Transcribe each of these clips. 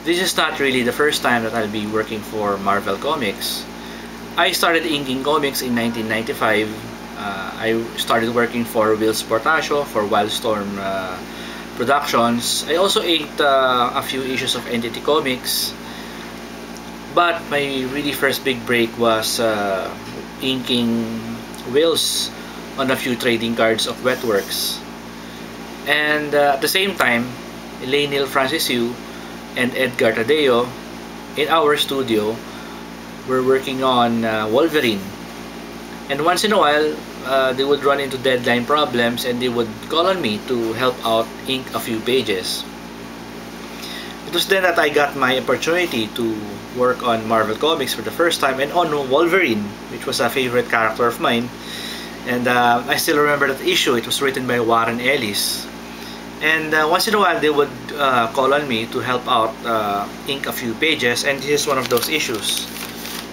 this is not really the first time that I'll be working for Marvel Comics. I started inking comics in 1995. I started working for Whilce Portacio for Wildstorm Productions. I also inked a few issues of Entity Comics. But my really first big break was inking Whilce on a few trading cards of Wetworks. And at the same time, Lainil Francis Yu and Edgar Tadeo in our studio were working on Wolverine. And once in a while, they would run into deadline problems and they would call on me to help out ink a few pages. It was then that I got my opportunity to work on Marvel Comics for the first time and on Wolverine, which was a favorite character of mine. And I still remember that issue. It was written by Warren Ellis. And once in a while they would call on me to help out ink a few pages, and this is one of those issues.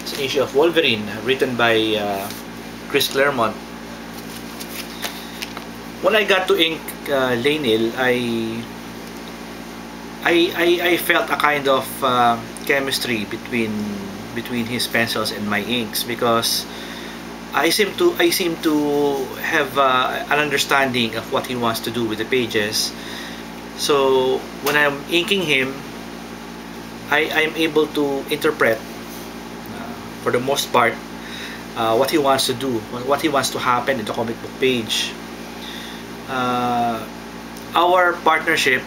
It's an issue of Wolverine written by Chris Claremont. When I got to ink Lainil, I felt a kind of chemistry between his pencils and my inks, because I seem to have an understanding of what he wants to do with the pages. So when I'm inking him, I'm able to interpret for the most part what he wants to do, what he wants to happen in the comic book page. Our partnership,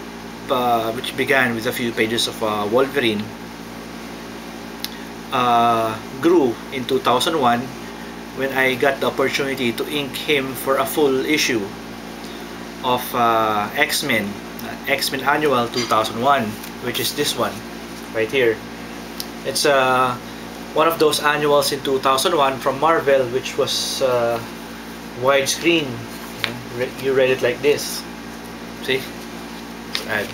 which began with a few pages of Wolverine, grew in 2001 when I got the opportunity to ink him for a full issue of X-Men Annual 2001, which is this one right here. It's one of those annuals in 2001 from Marvel, which was widescreen. You read it like this. See? Add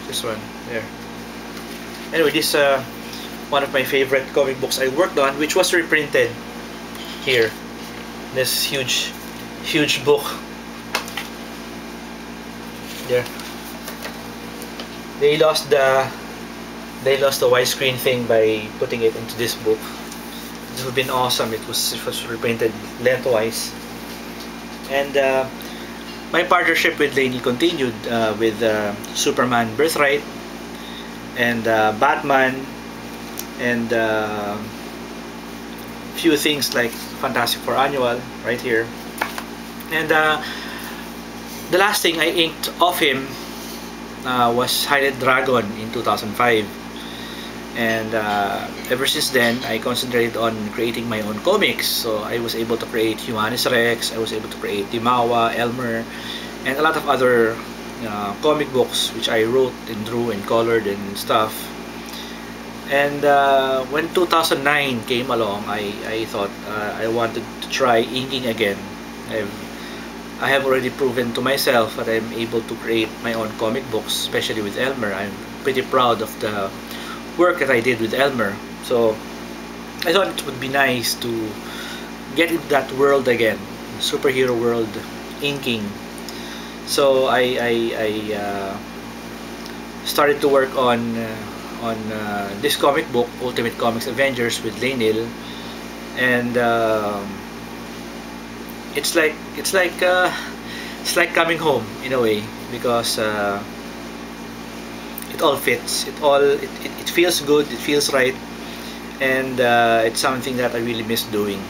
this one there. Anyway, this one of my favorite comic books I worked on, which was reprinted here. This huge book there. They lost the widescreen thing by putting it into this book. This would have been awesome. It was reprinted lengthwise. And my partnership with Lainil continued with Superman Birthright and Batman, and few things like Fantastic Four Annual right here. And the last thing I inked of him was Hided Dragon in 2005. And ever since then, I concentrated on creating my own comics. So I was able to create Humanus Rex, I was able to create Dimawa, Elmer, and a lot of other comic books which I wrote and drew and colored and stuff. And when 2009 came along, I thought I wanted to try inking again. I have already proven to myself that I'm able to create my own comic books, especially with Elmer. I'm pretty proud of the work that I did with Elmer. So I thought it would be nice to get into that world again, superhero world, inking. So I started to work on this comic book, Ultimate Comics Avengers, with Lainil, and it's like coming home in a way, because it all fits. It feels good. It feels right, and it's something that I really miss doing.